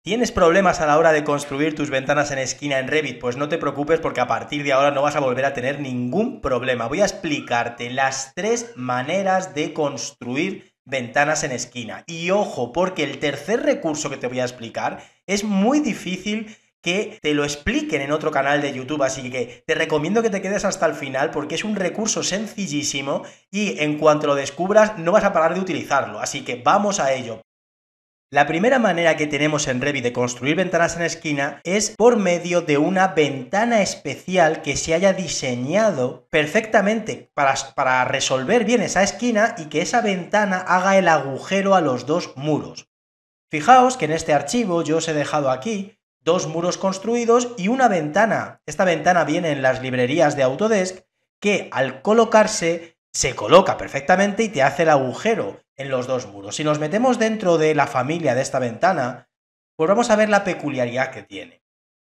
¿Tienes problemas a la hora de construir tus ventanas en esquina en Revit? Pues no te preocupes porque a partir de ahora no vas a volver a tener ningún problema. Voy a explicarte las 3 maneras de construir ventanas en esquina. Y ojo, porque el tercer recurso que te voy a explicar es muy difícil que te lo expliquen en otro canal de YouTube, así que te recomiendo que te quedes hasta el final porque es un recurso sencillísimo y en cuanto lo descubras no vas a parar de utilizarlo. Así que vamos a ello. La primera manera que tenemos en Revit de construir ventanas en esquina es por medio de una ventana especial que se haya diseñado perfectamente para resolver bien esa esquina y que esa ventana haga el agujero a los dos muros. Fijaos que en este archivo yo os he dejado aquí 2 muros construidos y una ventana. Esta ventana viene en las librerías de Autodesk que al colocarse se coloca perfectamente y te hace el agujero en los 2 muros. Si nos metemos dentro de la familia de esta ventana, pues vamos a ver la peculiaridad que tiene.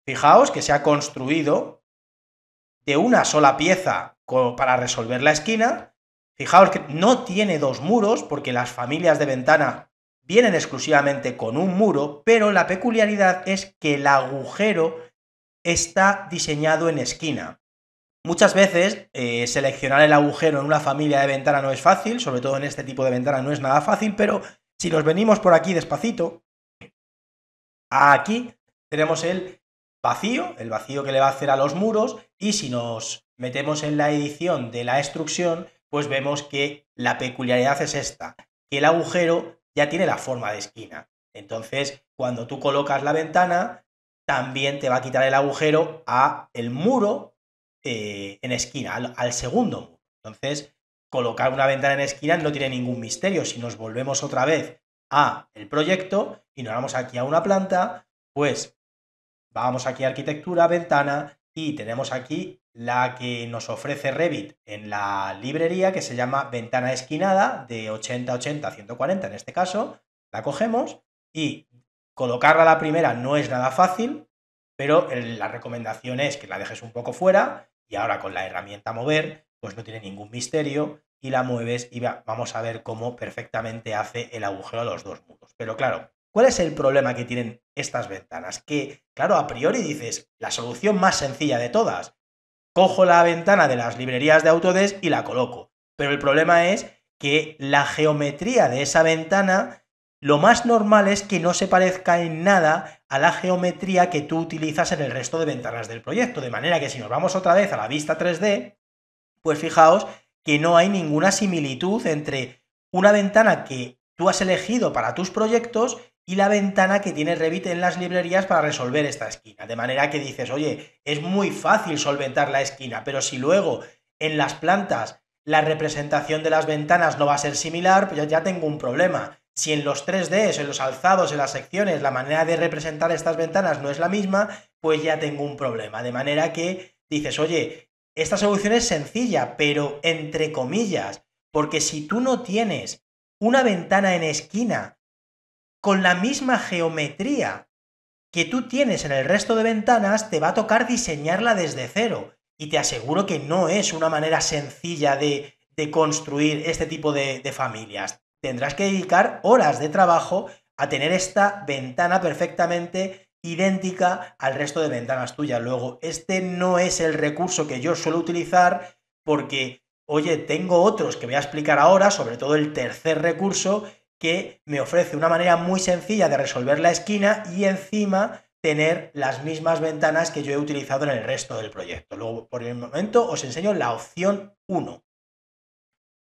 Fijaos que se ha construido de una sola pieza para resolver la esquina. Fijaos que no tiene 2 muros porque las familias de ventana vienen exclusivamente con un muro, pero la peculiaridad es que el agujero está diseñado en esquina. Muchas veces seleccionar el agujero en una familia de ventana no es fácil, sobre todo en este tipo de ventana no es nada fácil, pero si nos venimos por aquí despacito, aquí tenemos el vacío que le va a hacer a los muros, y si nos metemos en la edición de la extrusión, pues vemos que la peculiaridad es esta, que el agujero ya tiene la forma de esquina. Entonces, cuando tú colocas la ventana, también te va a quitar el agujero a el muro en esquina, al segundo muro. Entonces, colocar una ventana en esquina no tiene ningún misterio. Si nos volvemos otra vez a el proyecto y nos vamos aquí a una planta, pues vamos aquí a arquitectura, ventana, y tenemos aquí la que nos ofrece Revit en la librería, que se llama ventana esquinada de 80-80 a 140 en este caso. La cogemos y colocarla a la primera no es nada fácil, pero la recomendación es que la dejes un poco fuera y ahora con la herramienta mover pues no tiene ningún misterio y la mueves y vamos a ver cómo perfectamente hace el agujero a los 2 muros. Pero claro, ¿cuál es el problema que tienen estas ventanas? Que, claro, a priori dices, la solución más sencilla de todas, cojo la ventana de las librerías de Autodesk y la coloco. Pero el problema es que la geometría de esa ventana, lo más normal es que no se parezca en nada a la geometría que tú utilizas en el resto de ventanas del proyecto. De manera que si nos vamos otra vez a la vista 3D, pues fijaos que no hay ninguna similitud entre una ventana que tú has elegido para tus proyectos y la ventana que tiene Revit en las librerías para resolver esta esquina. De manera que dices, oye, es muy fácil solventar la esquina, pero si luego en las plantas la representación de las ventanas no va a ser similar, pues ya tengo un problema. Si en los 3Ds, en los alzados, en las secciones, la manera de representar estas ventanas no es la misma, pues ya tengo un problema. De manera que dices, oye, esta solución es sencilla, pero entre comillas, porque si tú no tienes una ventana en esquina con la misma geometría que tú tienes en el resto de ventanas, te va a tocar diseñarla desde cero. Y te aseguro que no es una manera sencilla de construir este tipo de familias. Tendrás que dedicar horas de trabajo a tener esta ventana perfectamente idéntica al resto de ventanas tuyas. Luego, este no es el recurso que yo suelo utilizar porque, oye, tengo otros que voy a explicar ahora, sobre todo el tercer recurso, que me ofrece una manera muy sencilla de resolver la esquina y encima tener las mismas ventanas que yo he utilizado en el resto del proyecto. Luego, por el momento, os enseño la opción 1.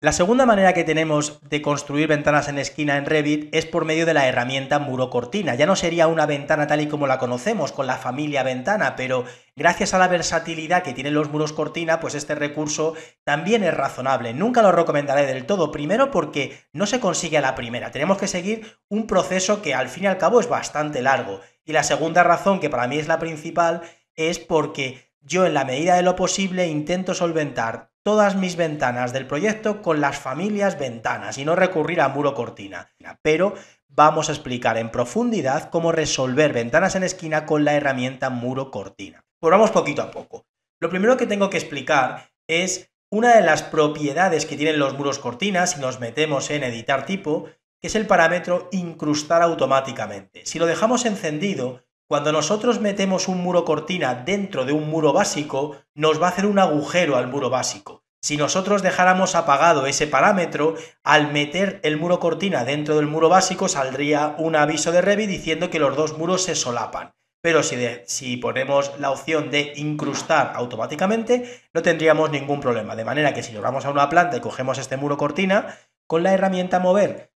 La segunda manera que tenemos de construir ventanas en esquina en Revit es por medio de la herramienta muro cortina. Ya no sería una ventana tal y como la conocemos, con la familia ventana, pero gracias a la versatilidad que tienen los muros cortina, pues este recurso también es razonable. Nunca lo recomendaré del todo, primero porque no se consigue a la primera. Tenemos que seguir un proceso que al fin y al cabo es bastante largo. Y la segunda razón, que para mí es la principal, es porque yo en la medida de lo posible intento solventar todas mis ventanas del proyecto con las familias ventanas y no recurrir a muro cortina. Pero vamos a explicar en profundidad cómo resolver ventanas en esquina con la herramienta muro cortina. Pues vamos poquito a poco. Lo primero que tengo que explicar es una de las propiedades que tienen los muros cortinas. Si nos metemos en editar tipo, que es el parámetro incrustar automáticamente. Si lo dejamos encendido, cuando nosotros metemos un muro cortina dentro de un muro básico, nos va a hacer un agujero al muro básico. Si nosotros dejáramos apagado ese parámetro, al meter el muro cortina dentro del muro básico saldría un aviso de Revit diciendo que los dos muros se solapan. Pero si ponemos la opción de incrustar automáticamente, no tendríamos ningún problema. De manera que si nos vamos a una planta y cogemos este muro cortina, con la herramienta mover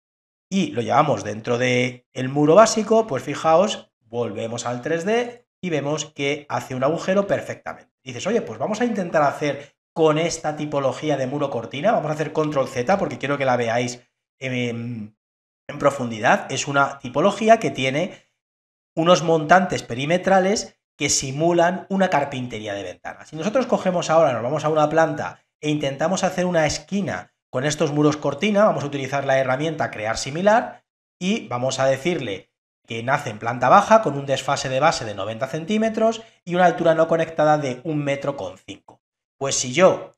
y lo llevamos dentro del muro básico, pues fijaos, volvemos al 3D y vemos que hace un agujero perfectamente. Dices, oye, pues vamos a intentar hacer con esta tipología de muro cortina, vamos a hacer control Z porque quiero que la veáis en profundidad. Es una tipología que tiene unos montantes perimetrales que simulan una carpintería de ventanas. Si nosotros cogemos ahora, nos vamos a una planta e intentamos hacer una esquina con estos muros cortina, vamos a utilizar la herramienta crear similar y vamos a decirle que nace en planta baja con un desfase de base de 90 centímetros y una altura no conectada de 1,5 m. Pues si yo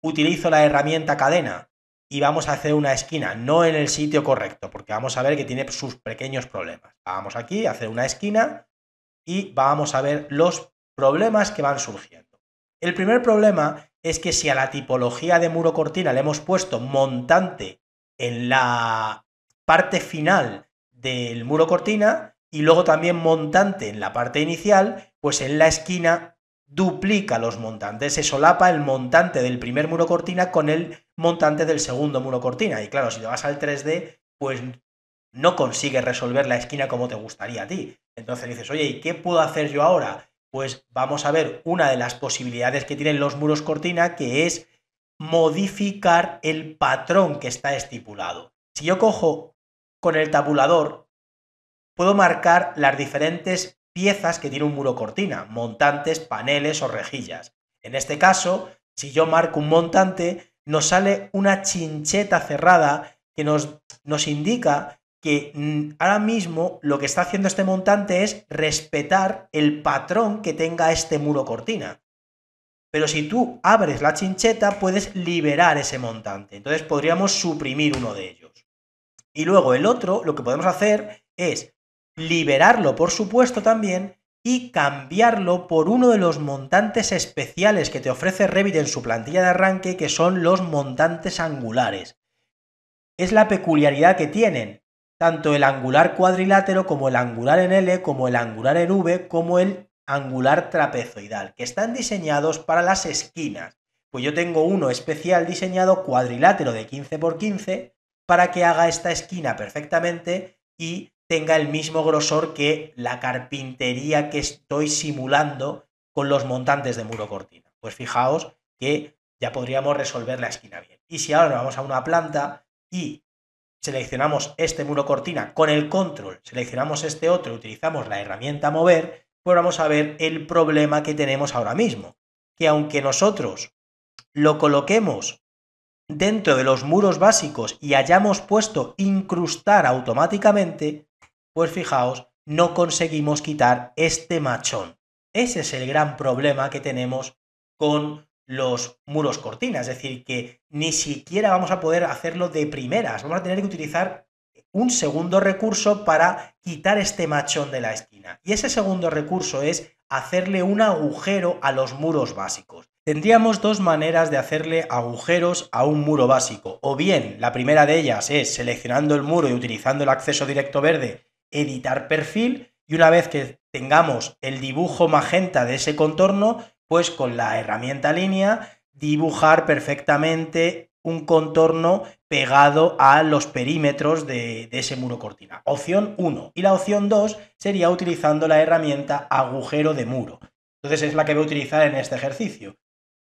utilizo la herramienta cadena y vamos a hacer una esquina, no en el sitio correcto, porque vamos a ver que tiene sus pequeños problemas. Vamos aquí a hacer una esquina y vamos a ver los problemas que van surgiendo. El primer problema es que si a la tipología de muro cortina le hemos puesto montante en la parte final del muro cortina y luego también montante en la parte inicial, pues en la esquina duplica los montantes, se solapa el montante del primer muro cortina con el montante del segundo muro cortina. Y claro, si te vas al 3D, pues no consigues resolver la esquina como te gustaría a ti. Entonces dices, oye, ¿y qué puedo hacer yo ahora? Pues vamos a ver una de las posibilidades que tienen los muros cortina, que es modificar el patrón que está estipulado. Si yo cojo con el tabulador, puedo marcar las diferentes piezas que tiene un muro cortina, montantes, paneles o rejillas. En este caso, si yo marco un montante, nos sale una chincheta cerrada que nos indica que ahora mismo lo que está haciendo este montante es respetar el patrón que tenga este muro cortina. Pero si tú abres la chincheta, puedes liberar ese montante. Entonces podríamos suprimir uno de ellos. Y luego el otro, lo que podemos hacer es liberarlo, por supuesto, también, y cambiarlo por uno de los montantes especiales que te ofrece Revit en su plantilla de arranque, que son los montantes angulares. Es la peculiaridad que tienen tanto el angular cuadrilátero como el angular en L, como el angular en V, como el angular trapezoidal, que están diseñados para las esquinas. Pues yo tengo uno especial diseñado cuadrilátero de 15 por 15 para que haga esta esquina perfectamente y tenga el mismo grosor que la carpintería que estoy simulando con los montantes de muro cortina. Pues fijaos que ya podríamos resolver la esquina bien. Y si ahora nos vamos a una planta y seleccionamos este muro cortina con el control, seleccionamos este otro y utilizamos la herramienta mover, pues vamos a ver el problema que tenemos ahora mismo. Que aunque nosotros lo coloquemos dentro de los muros básicos y hayamos puesto incrustar automáticamente, pues fijaos, no conseguimos quitar este machón. Ese es el gran problema que tenemos con los muros cortina, es decir, que ni siquiera vamos a poder hacerlo de primeras, vamos a tener que utilizar un segundo recurso para quitar este machón de la esquina. Y ese segundo recurso es hacerle un agujero a los muros básicos. Tendríamos dos maneras de hacerle agujeros a un muro básico. O bien, la primera de ellas es seleccionando el muro y utilizando el acceso directo verde, editar perfil, y una vez que tengamos el dibujo magenta de ese contorno, pues con la herramienta línea dibujar perfectamente un contorno pegado a los perímetros de ese muro cortina. Opción 1. Y la opción 2 sería utilizando la herramienta agujero de muro. Entonces es la que voy a utilizar en este ejercicio.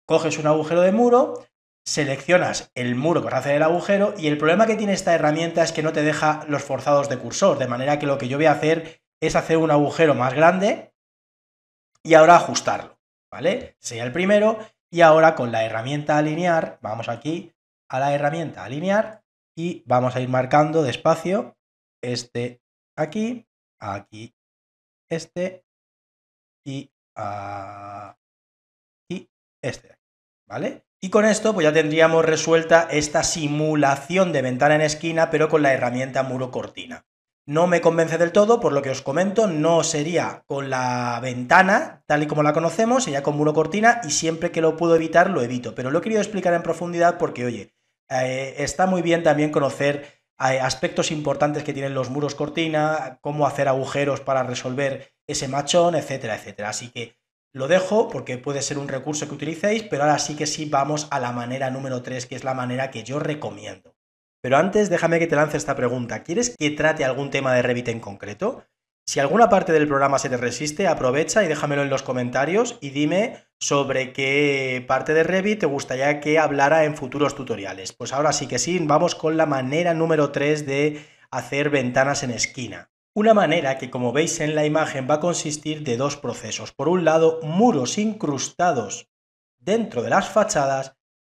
Coges un agujero de muro, seleccionas el muro que vas a hacer el agujero y el problema que tiene esta herramienta es que no te deja los forzados de cursor, de manera que lo que yo voy a hacer es hacer un agujero más grande y ahora ajustarlo, ¿vale? Sería el primero y ahora con la herramienta alinear, vamos aquí a la herramienta alinear y vamos a ir marcando despacio este aquí, aquí, este y aquí, este, ¿vale? Y con esto pues ya tendríamos resuelta esta simulación de ventana en esquina, pero con la herramienta muro cortina. No me convence del todo, por lo que os comento, no sería con la ventana tal y como la conocemos, sería con muro cortina y siempre que lo puedo evitar lo evito. Pero lo he querido explicar en profundidad porque, oye, está muy bien también conocer aspectos importantes que tienen los muros cortina, cómo hacer agujeros para resolver ese machón, etcétera, etcétera. Así que lo dejo porque puede ser un recurso que utilicéis, pero ahora sí que sí vamos a la manera número 3, que es la manera que yo recomiendo. Pero antes déjame que te lance esta pregunta. ¿Quieres que trate algún tema de Revit en concreto? Si alguna parte del programa se te resiste, aprovecha y déjamelo en los comentarios y dime sobre qué parte de Revit te gustaría que hablara en futuros tutoriales. Pues ahora sí que sí, vamos con la manera número 3 de hacer ventanas en esquina. Una manera que, como veis en la imagen, va a consistir de dos procesos. Por un lado, muros incrustados dentro de las fachadas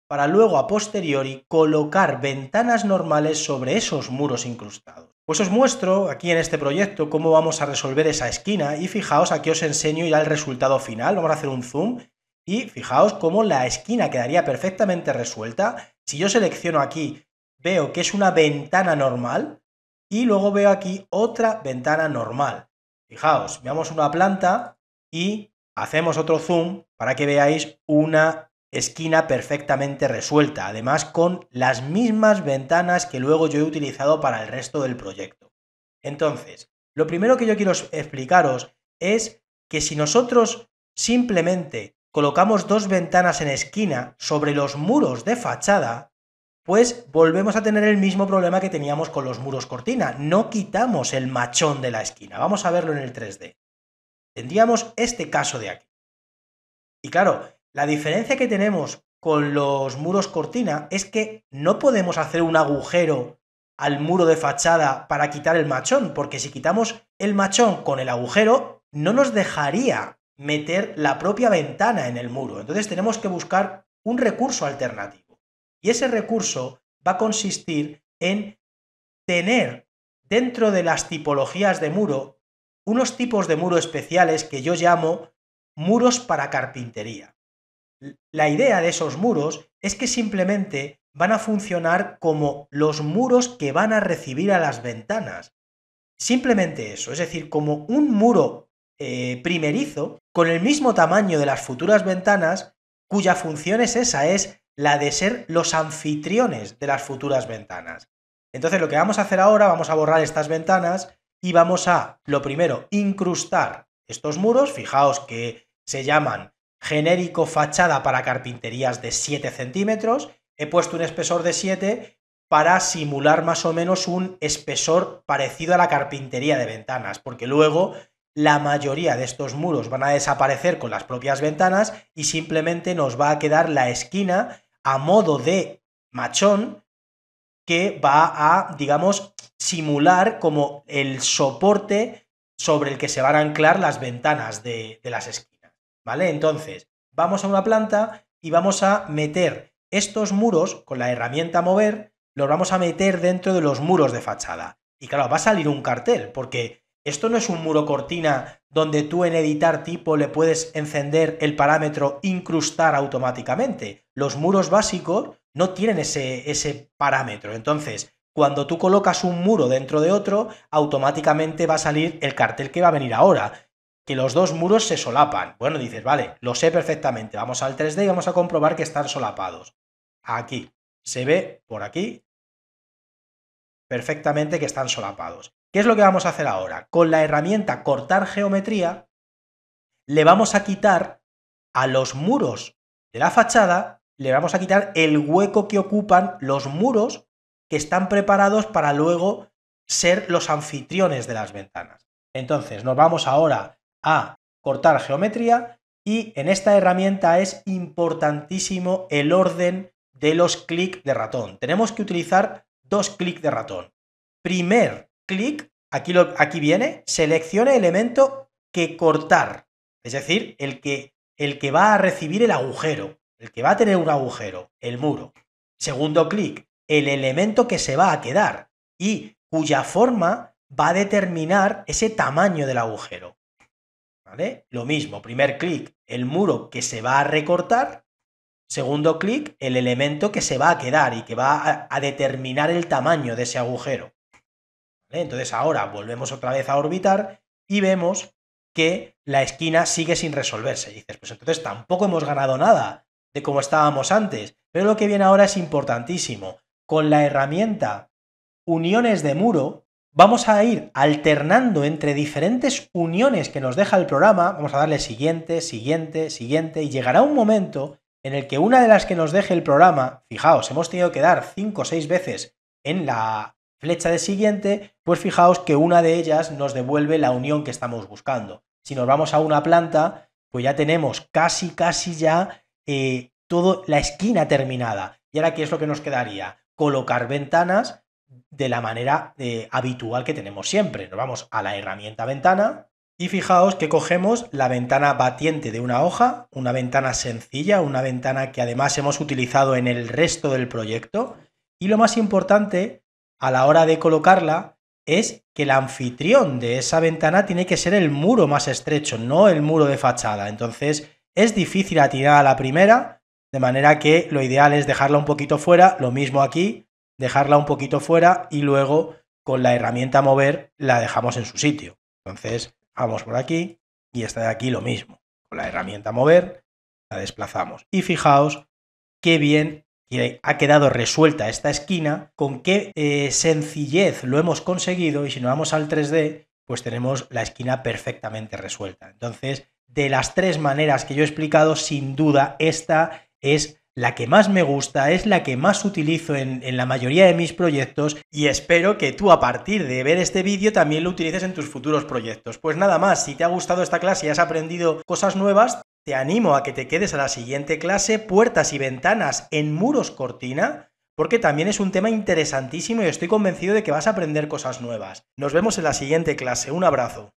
para luego a posteriori colocar ventanas normales sobre esos muros incrustados. Pues os muestro aquí en este proyecto cómo vamos a resolver esa esquina y fijaos, aquí os enseño ya el resultado final. Vamos a hacer un zoom y fijaos cómo la esquina quedaría perfectamente resuelta. Si yo selecciono aquí, veo que es una ventana normal y luego veo aquí otra ventana normal. Fijaos, veamos una planta y hacemos otro zoom para que veáis una esquina perfectamente resuelta, además con las mismas ventanas que luego yo he utilizado para el resto del proyecto. Entonces, lo primero que yo quiero explicaros es que si nosotros simplemente colocamos dos ventanas en esquina sobre los muros de fachada, pues volvemos a tener el mismo problema que teníamos con los muros cortina. No quitamos el machón de la esquina. Vamos a verlo en el 3D. Tendríamos este caso de aquí. Y claro, la diferencia que tenemos con los muros cortina es que no podemos hacer un agujero al muro de fachada para quitar el machón, porque si quitamos el machón con el agujero, no nos dejaría meter la propia ventana en el muro. Entonces tenemos que buscar un recurso alternativo. Y ese recurso va a consistir en tener dentro de las tipologías de muro unos tipos de muro especiales que yo llamo muros para carpintería. La idea de esos muros es que simplemente van a funcionar como los muros que van a recibir a las ventanas. Simplemente eso, es decir, como un muro primerizo con el mismo tamaño de las futuras ventanas, cuya función es esa, es la de ser los anfitriones de las futuras ventanas. Entonces lo que vamos a hacer ahora, vamos a borrar estas ventanas y vamos a, lo primero, incrustar estos muros. Fijaos que se llaman genérico fachada para carpinterías de 7 centímetros. He puesto un espesor de 7 para simular más o menos un espesor parecido a la carpintería de ventanas, porque luego la mayoría de estos muros van a desaparecer con las propias ventanas y simplemente nos va a quedar la esquina a modo de machón que va a, digamos, simular como el soporte sobre el que se van a anclar las ventanas de las esquinas, ¿vale? Entonces, vamos a una planta y vamos a meter estos muros con la herramienta mover, los vamos a meter dentro de los muros de fachada. Y claro, va a salir un cartel, porque esto no es un muro cortina donde tú en editar tipo le puedes encender el parámetro incrustar automáticamente. Los muros básicos no tienen ese parámetro. Entonces, cuando tú colocas un muro dentro de otro, automáticamente va a salir el cartel que va a venir ahora, que los dos muros se solapan. Bueno, dices, vale, lo sé perfectamente. Vamos al 3D y vamos a comprobar que están solapados. Aquí, se ve por aquí perfectamente que están solapados. ¿Qué es lo que vamos a hacer ahora? Con la herramienta cortar geometría, le vamos a quitar a los muros de la fachada, le vamos a quitar el hueco que ocupan los muros que están preparados para luego ser los anfitriones de las ventanas. Entonces, nos vamos ahora a cortar geometría y en esta herramienta es importantísimo el orden de los clics de ratón. Tenemos que utilizar 2 clics de ratón. Primer clic, aquí viene, seleccione elemento que cortar, es decir, el que va a recibir el agujero, el que va a tener un agujero, el muro. Segundo clic, el elemento que se va a quedar y cuya forma va a determinar ese tamaño del agujero. ¿Vale? Lo mismo, primer clic, el muro que se va a recortar segundo clic, el elemento que se va a quedar y que va a determinar el tamaño de ese agujero. ¿Vale? Entonces ahora volvemos otra vez a orbitar y vemos que la esquina sigue sin resolverse. Y dices, pues entonces tampoco hemos ganado nada de como estábamos antes. Pero lo que viene ahora es importantísimo. Con la herramienta uniones de muro, vamos a ir alternando entre diferentes uniones que nos deja el programa. Vamos a darle siguiente, siguiente, siguiente, y llegará un momento en el que una de las que nos deje el programa, fijaos, hemos tenido que dar 5 o 6 veces en la flecha de siguiente, pues fijaos que una de ellas nos devuelve la unión que estamos buscando. Si nos vamos a una planta, pues ya tenemos casi ya toda la esquina terminada. Y ahora, ¿qué es lo que nos quedaría? Colocar ventanas de la manera habitual que tenemos siempre. Nos vamos a la herramienta ventana y fijaos que cogemos la ventana batiente de una hoja, una ventana sencilla, una ventana que además hemos utilizado en el resto del proyecto. Y lo más importante a la hora de colocarla es que el anfitrión de esa ventana tiene que ser el muro más estrecho, no el muro de fachada. Entonces es difícil atinar a la primera, de manera que lo ideal es dejarla un poquito fuera, lo mismo aquí, dejarla un poquito fuera y luego con la herramienta mover la dejamos en su sitio. Entonces vamos por aquí y esta de aquí lo mismo. Con la herramienta mover la desplazamos. Y fijaos qué bien que ha quedado resuelta esta esquina, con qué sencillez lo hemos conseguido, y si nos vamos al 3D, pues tenemos la esquina perfectamente resuelta. Entonces, de las 3 maneras que yo he explicado, sin duda esta es la que más me gusta, es la que más utilizo en la mayoría de mis proyectos, y espero que tú a partir de ver este vídeo también lo utilices en tus futuros proyectos. Pues nada más, si te ha gustado esta clase y has aprendido cosas nuevas, te animo a que te quedes a la siguiente clase, puertas y ventanas en muros cortina, porque también es un tema interesantísimo y estoy convencido de que vas a aprender cosas nuevas. Nos vemos en la siguiente clase. Un abrazo.